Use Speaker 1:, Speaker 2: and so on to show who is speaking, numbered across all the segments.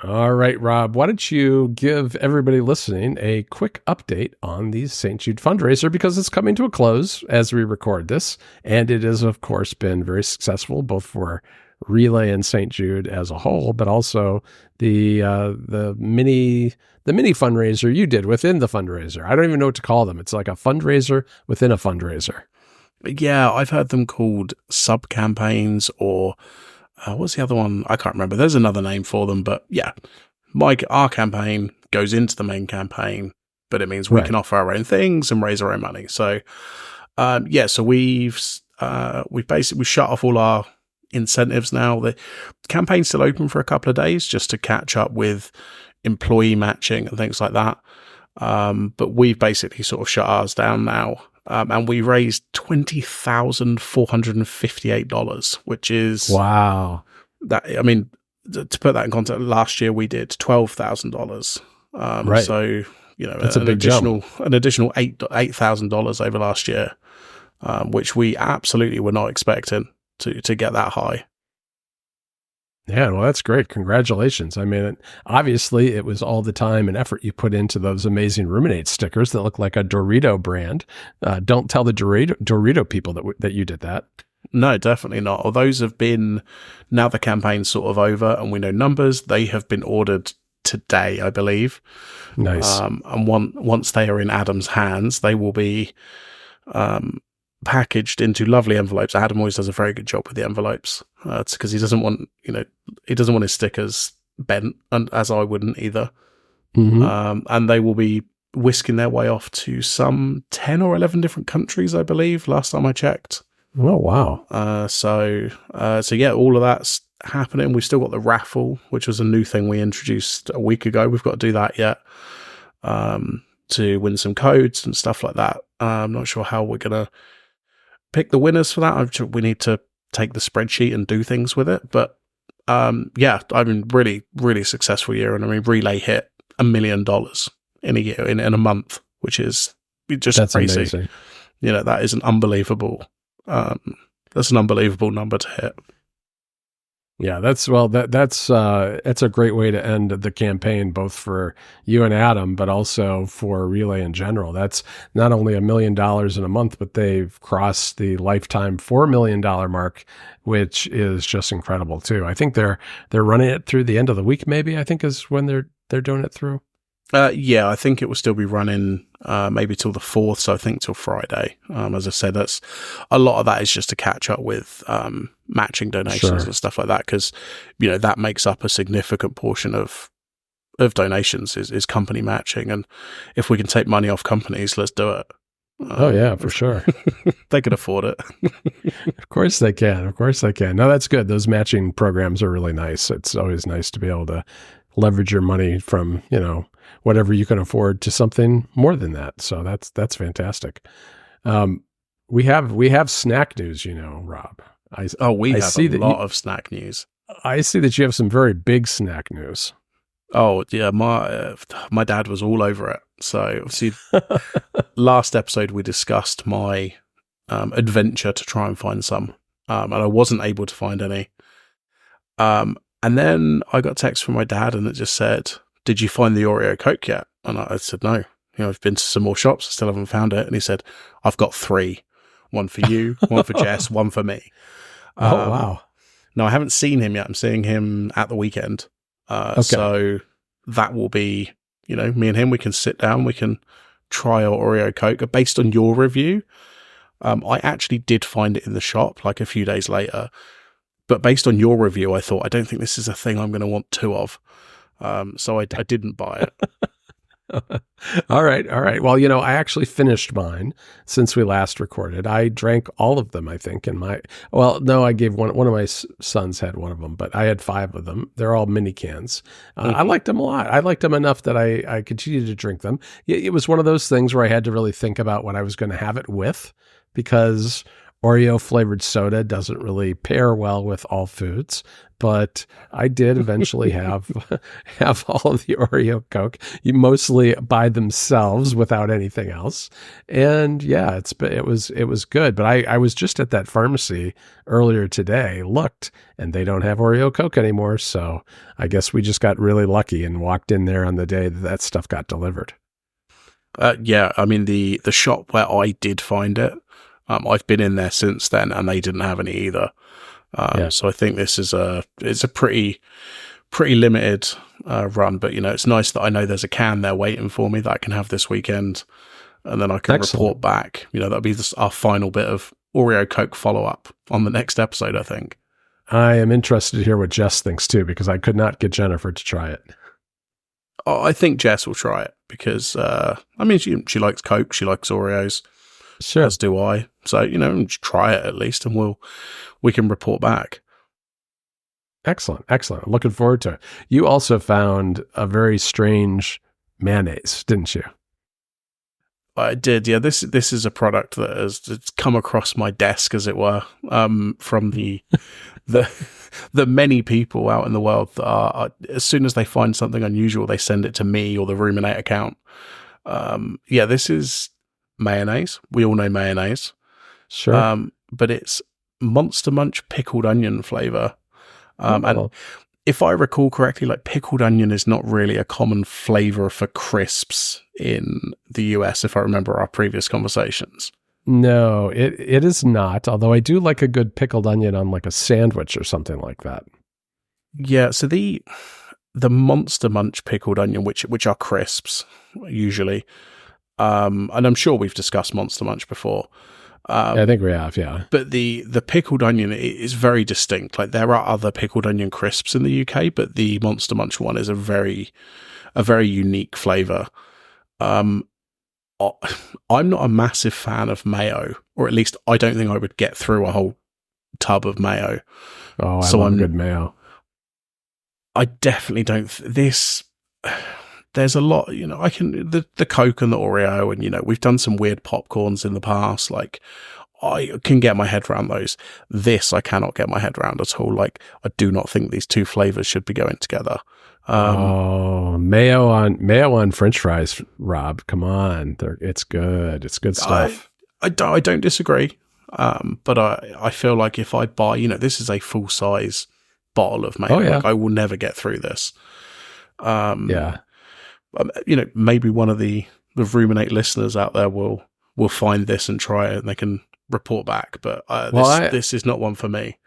Speaker 1: All right, Rob, why don't you give everybody listening a quick update on the St. Jude fundraiser because it's coming to a close as we record this. And it has, of course, been very successful both for Relay and St. Jude as a whole, but also the mini fundraiser you did within the fundraiser. I don't even know what to call them. It's like a fundraiser within a fundraiser.
Speaker 2: Yeah, I've heard them called sub-campaigns or what's the other one? I can't remember. There's another name for them, but yeah, our campaign goes into the main campaign, but it means we can offer our own things and raise our own money. So, so we've basically shut off all our incentives now. The campaign's still open for a couple of days just to catch up with employee matching and things like that. But we've basically sort of shut ours down now. And we raised $20,458, which is
Speaker 1: wow.
Speaker 2: That I mean, to put that in context, last year we did $12,000.
Speaker 1: Right.
Speaker 2: So
Speaker 1: that's an additional
Speaker 2: $8,000 over last year, which we absolutely were not expecting to get that high.
Speaker 1: Yeah, well, that's great. Congratulations. I mean, obviously, it was all the time and effort you put into those amazing Ruminate stickers that look like a Dorito brand. Don't tell the Dorito people that you did that.
Speaker 2: No, definitely not. Well, those have been, now the campaign's sort of over and we know numbers, they have been ordered today, I believe.
Speaker 1: Nice.
Speaker 2: And once they are in Adam's hands, they will be packaged into lovely envelopes. Adam always does a very good job with the envelopes. It's because he doesn't want his stickers bent, and as I wouldn't either.
Speaker 1: Mm-hmm.
Speaker 2: And they will be whisking their way off to some 10 or 11 different countries, I believe, last time I checked.
Speaker 1: Oh, wow.
Speaker 2: So yeah, all of that's happening. We've still got the raffle, which was a new thing we introduced a week ago. We've got to do that yet, to win some codes and stuff like that. I'm not sure how we're going to pick the winners for that. We need to take the spreadsheet and do things with it. But yeah, I mean, really, really successful year. And I mean, Relay hit $1 million in a year, in a month, which is just
Speaker 1: That's
Speaker 2: crazy.
Speaker 1: Amazing.
Speaker 2: That is an unbelievable. That's an unbelievable number to hit.
Speaker 1: Yeah, that's a great way to end the campaign, both for you and Adam, but also for Relay in general. That's not only $1 million in a month, but they've crossed the lifetime $4 million mark, which is just incredible too. I think they're running it through the end of the week, maybe, I think is when they're doing it through.
Speaker 2: Yeah, I think it will still be running maybe till the 4th, so I think till Friday. As I said, that's a lot of that is just to catch up with matching donations and stuff like that, because that makes up a significant portion of donations is company matching, and if we can take money off companies, let's do it.
Speaker 1: Oh yeah, for sure.
Speaker 2: They can afford it.
Speaker 1: Of course they can. Of course they can. No, that's good. Those matching programs are really nice. It's always nice to be able to leverage your money from, whatever you can afford to something more than that. So that's fantastic. We have snack news, Rob.
Speaker 2: We have a lot of snack news.
Speaker 1: I see that you have some very big snack news.
Speaker 2: Oh yeah, my dad was all over it. So obviously, last episode we discussed my adventure to try and find some, and I wasn't able to find any. And then I got a text from my dad, and it just said, "Did you find the Oreo Coke yet?" And I said, "No. I've been to some more shops. I still haven't found it." And he said, "I've got 3. One for you, one for Jess, one for me."
Speaker 1: Oh, wow.
Speaker 2: No, I haven't seen him yet. I'm seeing him at the weekend. Okay. So that will be, me and him, we can sit down, we can try our Oreo Coke. Based on your review, I actually did find it in the shop like a few days later. But based on your review, I thought, I don't think this is a thing I'm going to want 2 of. So I didn't buy it.
Speaker 1: All right. Well, I actually finished mine since we last recorded. I drank all of them, I think, I gave one of my sons had one of them, but I had 5 of them. They're all mini cans. I liked them a lot. I liked them enough that I continued to drink them. It was one of those things where I had to really think about what I was going to have it with, because Oreo flavored soda doesn't really pair well with all foods, but I did eventually have have all of the Oreo Coke, mostly by themselves without anything else. And yeah, it was good. But I was just at that pharmacy earlier today, looked, and they don't have Oreo Coke anymore. So I guess we just got really lucky and walked in there on the day that stuff got delivered.
Speaker 2: Yeah, I mean the shop where I did find it, I've been in there since then, and they didn't have any either. So I think this is it's a pretty limited run, but it's nice that I know there's a can there waiting for me that I can have this weekend, and then I can report back. That'll be our final bit of Oreo Coke follow up on the next episode, I think.
Speaker 1: I am interested to hear what Jess thinks too, because I could not get Jennifer to try it.
Speaker 2: Oh, I think Jess will try it because, she likes Coke, she likes Oreos,
Speaker 1: sure,
Speaker 2: as do I. So, try it at least, and we can report back.
Speaker 1: Excellent. I'm looking forward to it. You also found a very strange mayonnaise, didn't you?
Speaker 2: I did, yeah. This is a product that has come across my desk, as it were, from the many people out in the world that are, as soon as they find something unusual, they send it to me or the Ruminate account. This is mayonnaise. We all know mayonnaise.
Speaker 1: Sure.
Speaker 2: But it's Monster Munch pickled onion flavor. And if I recall correctly, like pickled onion is not really a common flavor for crisps in the US, if I remember our previous conversations.
Speaker 1: No, it is not. Although I do like a good pickled onion on like a sandwich or something like that.
Speaker 2: Yeah, so the Monster Munch pickled onion, which are crisps usually, and I'm sure we've discussed Monster Munch before.
Speaker 1: I think we have, yeah.
Speaker 2: But the pickled onion is very distinct. Like there are other pickled onion crisps in the UK, but the Monster Munch one is a very unique flavor. I'm not a massive fan of mayo, or at least I don't think I would get through a whole tub of mayo.
Speaker 1: Oh, I love good mayo.
Speaker 2: I definitely don't. There's a lot, I can, the Coke and the Oreo, and, we've done some weird popcorns in the past. Like, I can get my head around those. This, I cannot get my head around at all. Like, I do not think these two flavors should be going together.
Speaker 1: Mayo on French fries, Rob. Come on. It's good. It's good stuff.
Speaker 2: I don't disagree. But I feel like if I buy, this is a full size bottle of mayo.
Speaker 1: Oh, yeah.
Speaker 2: Like, I will never get through this.
Speaker 1: Yeah.
Speaker 2: Maybe one of the Ruminate listeners out there will find this and try it, and they can report back. But this is not one for me.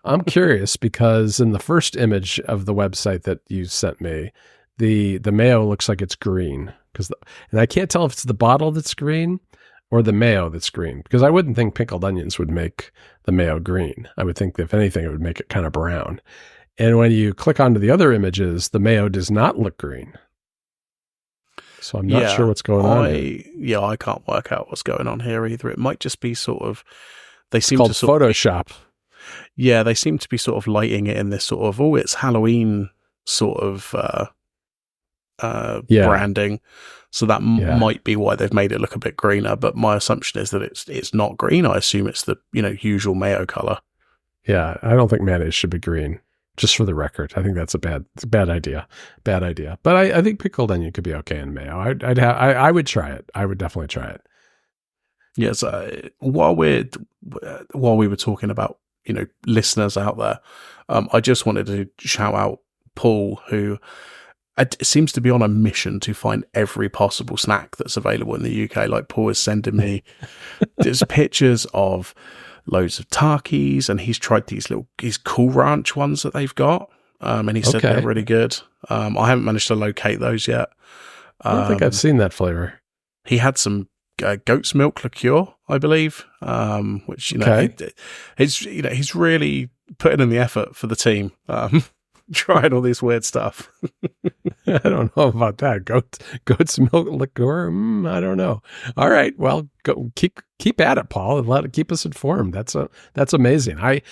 Speaker 1: I'm curious because in the first image of the website that you sent me, the mayo looks like it's green, and I can't tell if it's the bottle that's green or the mayo that's green, because I wouldn't think pickled onions would make the mayo green. I would think that if anything, it would make it kind of brown. And when you click onto the other images, the mayo does not look green. So I'm not sure what's going on.
Speaker 2: I can't work out what's going on here either. It might just be sort of,
Speaker 1: it's called Photoshop.
Speaker 2: Yeah, they seem to be sort of lighting it in this sort of, it's Halloween sort of branding. So that might be why they've made it look a bit greener. But my assumption is that it's not green. I assume it's the usual mayo color.
Speaker 1: Yeah, I don't think mayonnaise should be green. Just for the record, I think that's a bad idea. Bad idea. But I think pickled onion could be okay in mayo. I would try it. I would definitely try it.
Speaker 2: Yes. While we were talking about listeners out there, I just wanted to shout out Paul, who seems to be on a mission to find every possible snack that's available in the UK. Like Paul is sending me there's pictures of loads of Takis, and he's tried these Cool Ranch ones that they've got, and he said they're really good. I haven't managed to locate those yet.
Speaker 1: I don't think I've seen that flavor.
Speaker 2: He had some goat's milk liqueur, I believe, which he's really putting in the effort for the team, trying all this weird stuff.
Speaker 1: I don't know about that. Goat's milk liqueur. I don't know. All right. Well, go keep at it, Paul, and keep us informed. That's amazing. I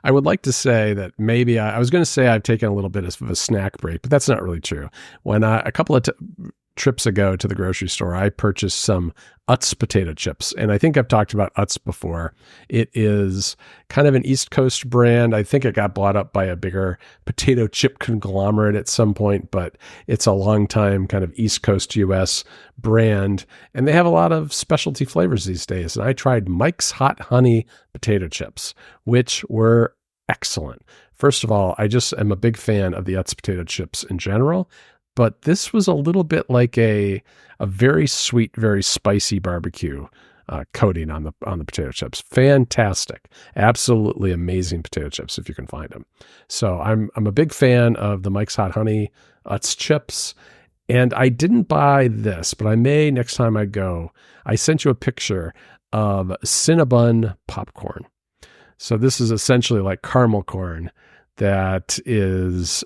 Speaker 1: would like to say that maybe I was going to say I've taken a little bit of a snack break, but that's not really true. When a couple of trips ago to the grocery store, I purchased some Utz potato chips. And I think I've talked about Utz before. It is kind of an East Coast brand. I think it got bought up by a bigger potato chip conglomerate at some point, but it's a long time kind of East Coast US brand. And they have a lot of specialty flavors these days. And I tried Mike's Hot Honey potato chips, which were excellent. First of all, I just am a big fan of the Utz potato chips in general. But this was a little bit like a very sweet, very spicy barbecue coating on the potato chips. Fantastic, absolutely amazing potato chips if you can find them. So I'm a big fan of the Mike's Hot Honey Utz chips, and I didn't buy this, but I may next time I go. I sent you a picture of Cinnabon popcorn. So this is essentially like caramel corn that is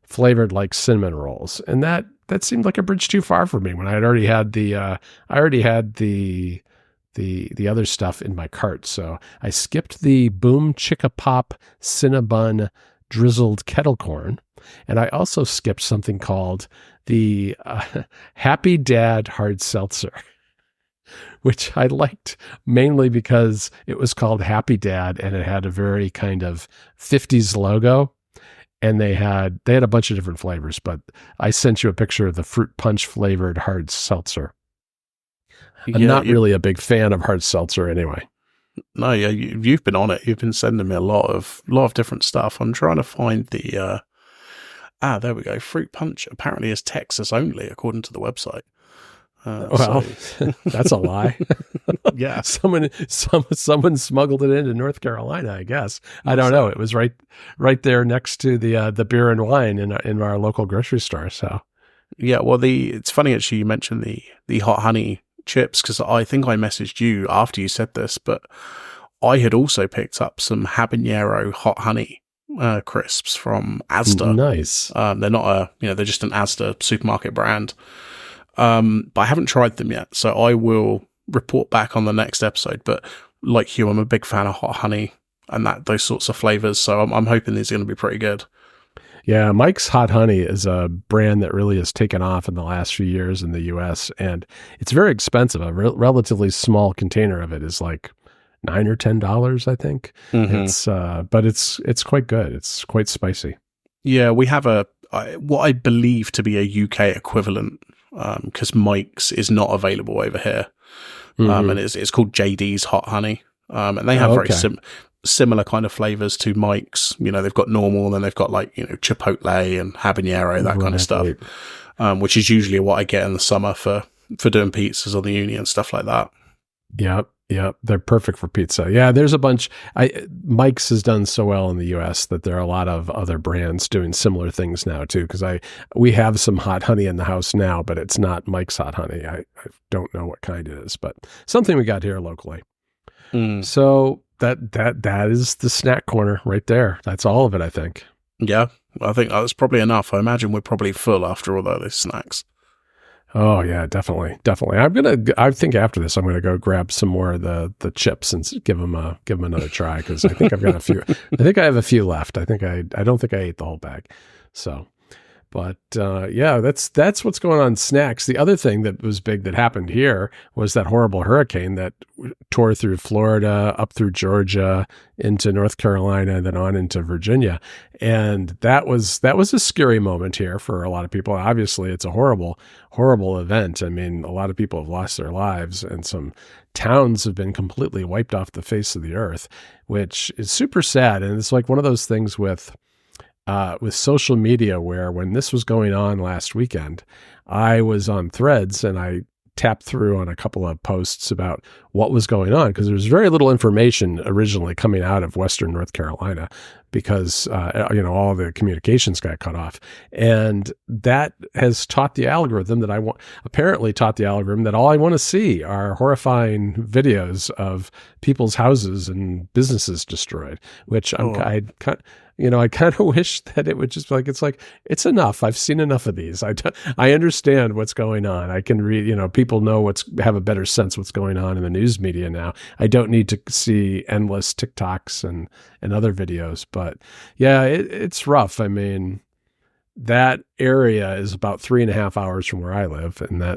Speaker 1: flavored like cinnamon rolls, and that seemed like a bridge too far for me when I had already had the other stuff in my cart. So I skipped the Boom Chicka Pop Cinnabon drizzled kettle corn, and I also skipped something called the Happy Dad hard seltzer, which I liked mainly because it was called Happy Dad and it had a very kind of 50s logo. And they had a bunch of different flavors, but I sent you a picture of the fruit punch flavored hard seltzer. I'm not really a big fan of hard seltzer anyway.
Speaker 2: No, yeah, you've been on it. You've been sending me a lot of different stuff. I'm trying to find the there we go. Fruit punch apparently is Texas only, according to the website.
Speaker 1: That's a lie.
Speaker 2: Yeah,
Speaker 1: someone smuggled it into North Carolina, I guess. I don't know. It was right there next to the beer and wine in our local grocery store. So
Speaker 2: yeah, well, it's funny actually you mentioned the hot honey chips, because I think I messaged you after you said this, but I had also picked up some habanero hot honey crisps from Asda.
Speaker 1: Nice.
Speaker 2: They're not they're just an Asda supermarket brand. But I haven't tried them yet, so I will report back on the next episode. But like you, I'm a big fan of hot honey and those sorts of flavors, so I'm hoping these are going to be pretty good.
Speaker 1: Yeah, Mike's Hot Honey is a brand that really has taken off in the last few years in the U.S., and it's very expensive. A relatively small container of it is like $9 or $10, I think. Mm-hmm. But it's quite good. It's quite spicy.
Speaker 2: Yeah, we have what I believe to be a UK equivalent, because Mike's is not available over here. Mm-hmm. And it's called JD's Hot Honey. And they have very similar kind of flavors to Mike's. They've got normal, and then they've got chipotle and habanero, that kind of stuff, which is usually what I get in the summer for doing pizzas on the uni and stuff like that.
Speaker 1: Yep. They're perfect for pizza. Yeah, there's a bunch. Mike's has done so well in the U.S. that there are a lot of other brands doing similar things now too. Because we have some hot honey in the house now, but it's not Mike's Hot Honey. I don't know what kind it is, but something we got here locally. So that is the snack corner right there. That's all of it, I think.
Speaker 2: Yeah, I think that's probably enough. I imagine we're probably full after all of those snacks.
Speaker 1: Oh yeah, definitely. I think after this, I'm gonna go grab some more of the chips and give them another try, because I think I've got a few. I think I have a few left. I don't think I ate the whole bag. So, but yeah, that's what's going on in snacks. The other thing that was big that happened here was that horrible hurricane that tore through Florida, up through Georgia, into North Carolina, and then on into Virginia. And that was a scary moment here for a lot of people. Obviously, it's a horrible event. I mean, a lot of people have lost their lives, and some towns have been completely wiped off the face of the earth, which is super sad. And it's like one of those things with social media, where when this was going on last weekend, I was on Threads and I tapped through on a couple of posts about what was going on, because there was very little information originally coming out of Western North Carolina, because all the communications got cut off, and that has taught the algorithm that all I want to see are horrifying videos of people's houses and businesses destroyed, which I kind of wish that it would just be it's enough. I've seen enough of these. I understand what's going on. I can read, people have a better sense what's going on in the news media now. I don't need to see endless TikToks and other videos, but yeah, it's rough. I mean, that area is about 3.5 hours from where I live. And I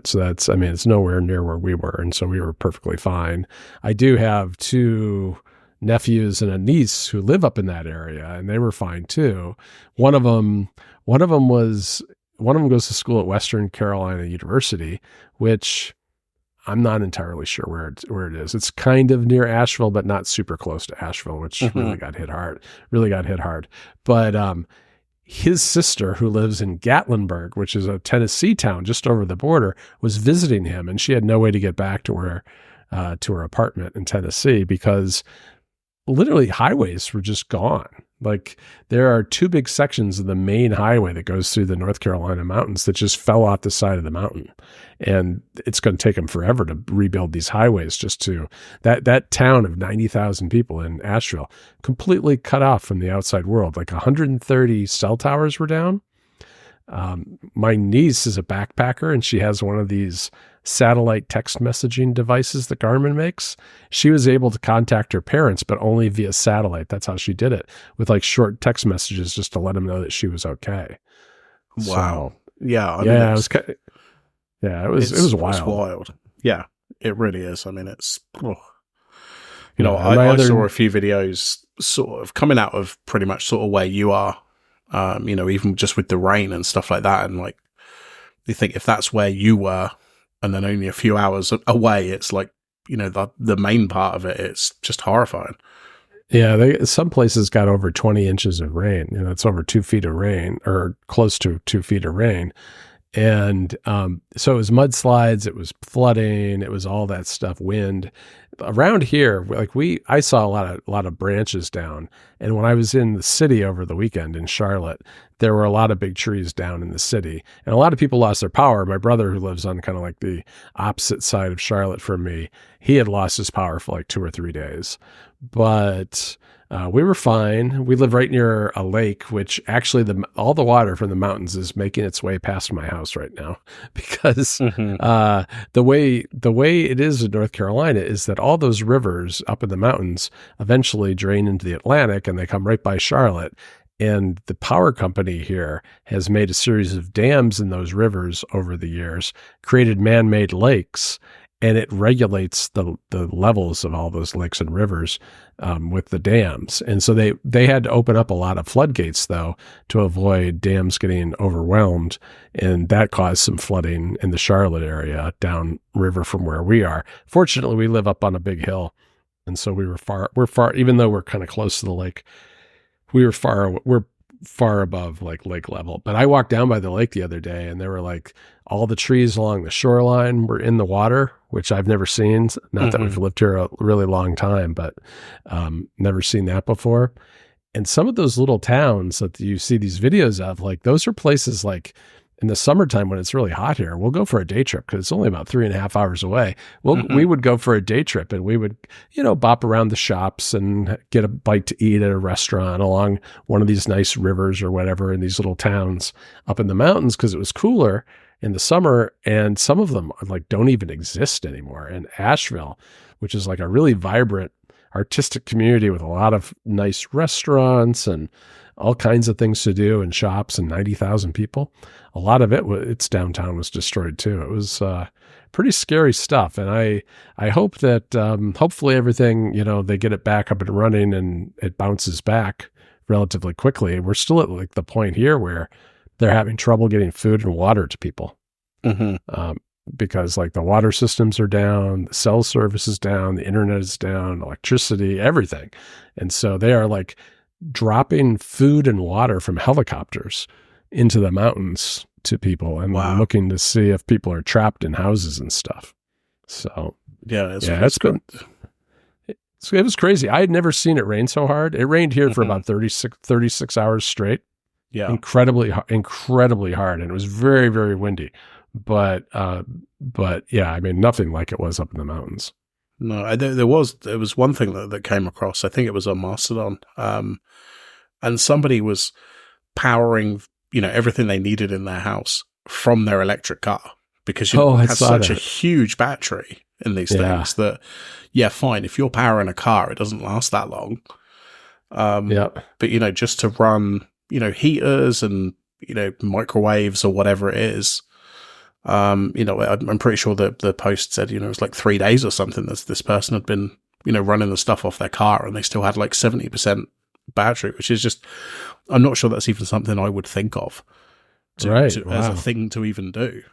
Speaker 1: mean, it's nowhere near where we were. And so we were perfectly fine. I do have 2 nephews and a niece who live up in that area, and they were fine too. One of them goes to school at Western Carolina University, which I'm not entirely sure where it is. It's kind of near Asheville, but not super close to Asheville, which really got hit hard. But his sister, who lives in Gatlinburg, which is a Tennessee town just over the border, was visiting him, and she had no way to get back to her apartment in Tennessee because literally highways were just gone. Like, there are 2 big sections of the main highway that goes through the North Carolina mountains that just fell off the side of the mountain. And it's going to take them forever to rebuild these highways that town of 90,000 people in Asheville, completely cut off from the outside world. Like 130 cell towers were down. My niece is a backpacker, and she has one of these satellite text messaging devices that Garmin makes. She was able to contact her parents, but only via satellite. That's how she did it, with like short text messages just to let them know that she was okay.
Speaker 2: Wow. Yeah.
Speaker 1: It was wild.
Speaker 2: It's wild. Yeah, it really is. I mean, it's, I saw a few videos sort of coming out of pretty much sort of where you are, even just with the rain and stuff like that. And like, you think if that's where you were, and then only a few hours away, it's like, the main part of it, it's just horrifying.
Speaker 1: Yeah, some places got over 20 inches of rain. It's over 2 feet of rain, or close to 2 feet of rain. And so it was mudslides, it was flooding, it was all that stuff, wind. Around here, I saw a lot of branches down. And when I was in the city over the weekend in Charlotte, there were a lot of big trees down in the city. And a lot of people lost their power. My brother, who lives on kind of like the opposite side of Charlotte from me, he had lost his power for like 2 or 3 days. But we were fine. We live right near a lake, which actually all the water from the mountains is making its way past my house right now, because the way it is in North Carolina is that all those rivers up in the mountains eventually drain into the Atlantic, and they come right by Charlotte. And the power company here has made a series of dams in those rivers over the years, created man-made lakes, and it regulates the levels of all those lakes and rivers with the dams. And so they had to open up a lot of floodgates, though, to avoid dams getting overwhelmed. And that caused some flooding in the Charlotte area downriver from where we are. Fortunately, we live up on a big hill. And so we're far, even though we're kind of close to the lake, we're far above like lake level. But I walked down by the lake the other day, and there were like all the trees along the shoreline were in the water, which I've never seen. Not that we've lived here a really long time, but never seen that before. And some of those little towns that you see these videos of, like, those are places like in the summertime when it's really hot here, we'll go for a day trip because it's only about 3.5 hours away. We would go for a day trip, and we would, bop around the shops and get a bite to eat at a restaurant along one of these nice rivers or whatever in these little towns up in the mountains, because it was cooler in the summer. And some of them like don't even exist anymore. And Asheville, which is like a really vibrant artistic community with a lot of nice restaurants and all kinds of things to do and shops and 90,000 people. A lot of its downtown was destroyed too. It was pretty scary stuff. And I hope that hopefully everything, they get it back up and running and it bounces back relatively quickly. We're still at like the point here where they're having trouble getting food and water to people. Because like the water systems are down, the cell service is down, the internet is down, electricity, everything. And so they are like dropping food and water from helicopters into the mountains to people and looking to see if people are trapped in houses and stuff. So it's good. It was crazy. I had never seen it rain so hard. It rained here for about 36 hours straight. Yeah. Incredibly hard. And it was very, very windy. But yeah, I mean, nothing like it was up in the mountains.
Speaker 2: No, there was one thing that came across. I think it was on Mastodon, and somebody was powering, everything they needed in their house from their electric car, because it has such a huge battery in these things that, fine, if you're powering a car, it doesn't last that long. But just to run, heaters and microwaves or whatever it is. I'm pretty sure that the post said, it was like 3 days or something that this person had been, running the stuff off their car, and they still had like 70% battery, which is just, I'm not sure that's even something I would think of as a thing to even do.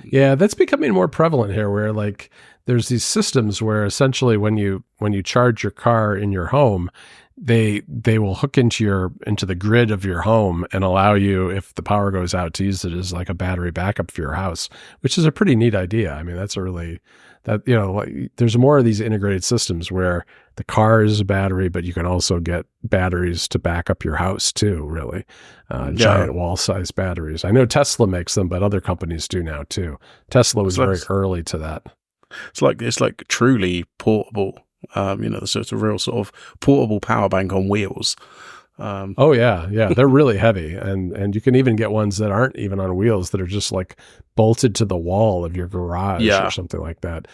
Speaker 1: Yeah, that's becoming more prevalent here, where like there's these systems where essentially when you charge your car in your home, they will hook into the grid of your home and allow you, if the power goes out, to use it as like a battery backup for your house, which is a pretty neat idea. I mean, that's a really there's more of these integrated systems where the car is a battery, but you can also get batteries to back up your house too, really. Giant wall-sized batteries. I know Tesla makes them, but other companies do now too. Tesla was very early to that.
Speaker 2: It's like truly portable. So it's a real sort of portable power bank on wheels.
Speaker 1: They're really heavy, and you can even get ones that aren't even on wheels, that are just like bolted to the wall of your garage or something like that.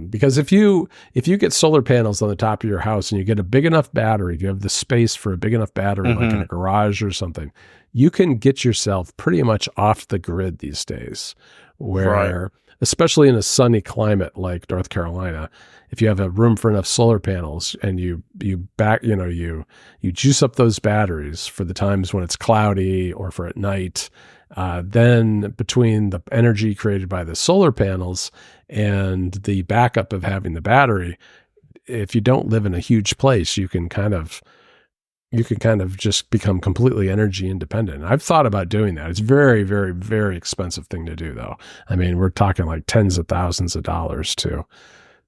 Speaker 1: Because if you get solar panels on the top of your house and you get a big enough battery, if you have the space for a big enough battery, like in a garage or something, you can get yourself pretty much off the grid these days, where especially in a sunny climate like North Carolina, if you have a room for enough solar panels and you juice up those batteries for the times when it's cloudy or for at night, then between the energy created by the solar panels and the backup of having the battery, if you don't live in a huge place, you can kind of just become completely energy independent. I've thought about doing that. It's very, very, very expensive thing to do, though. I mean, we're talking like tens of thousands of dollars to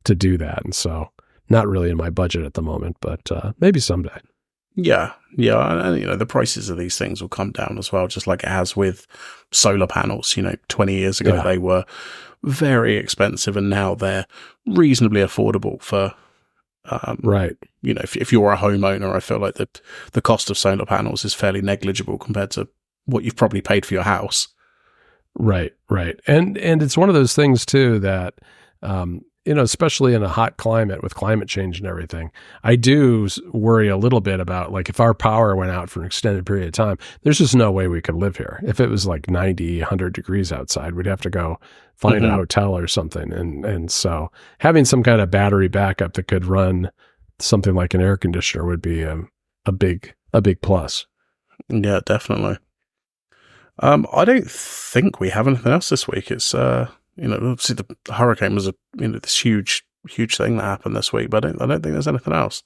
Speaker 1: do that. And so not really in my budget at the moment, but maybe someday.
Speaker 2: Yeah. And, the prices of these things will come down as well, just like it has with solar panels. 20 years ago, they were very expensive, and now they're reasonably affordable for, if you're a homeowner. I feel like the cost of solar panels is fairly negligible compared to what you've probably paid for your house.
Speaker 1: Right. And it's one of those things too that, especially in a hot climate with climate change and everything, I do worry a little bit about, like, if our power went out for an extended period of time, there's just no way we could live here. If it was like 90, 100 degrees outside, we'd have to go find a hotel or something. And so having some kind of battery backup that could run something like an air conditioner would be a big plus.
Speaker 2: Yeah, definitely. I don't think we have anything else this week. It's, obviously the hurricane was this huge thing that happened this week, but I don't think there's anything else.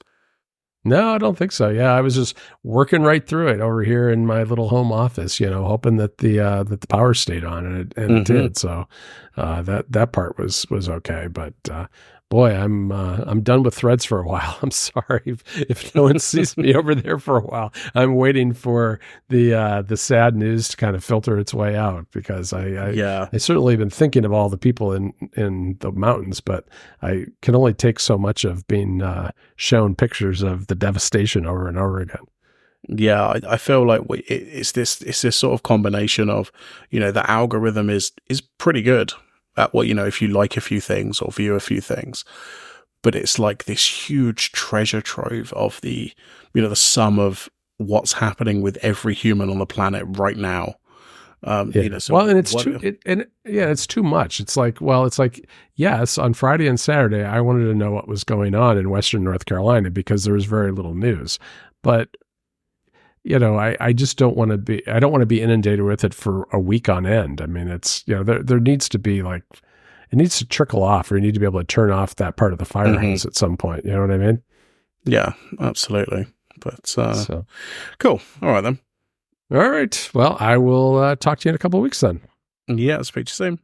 Speaker 1: No, I don't think so. Yeah, I was just working right through it over here in my little home office, hoping that the power stayed on, and it did. So that part was okay. But boy, I'm done with Threads for a while. I'm sorry if no one sees me over there for a while. I'm waiting for the sad news to kind of filter its way out, because I certainly been thinking of all the people in the mountains, but I can only take so much of being shown pictures of the devastation over and over again.
Speaker 2: Yeah, I feel like it's this sort of combination of, the algorithm is pretty good at what, if you like a few things or view a few things, but it's like this huge treasure trove of the sum of what's happening with every human on the planet right now. It's too much. It's like, yes, on Friday and Saturday, I wanted to know what was going on in Western North Carolina because there was very little news, but I just don't want to be inundated with it for a week on end. I mean, it's, there needs to be it needs to trickle off, or you need to be able to turn off that part of the fire hose at some point. You know what I mean? Yeah, absolutely. But, cool. All right then.
Speaker 1: All right. Well, I will talk to you in a couple of weeks then.
Speaker 2: Yeah, I'll speak to you soon.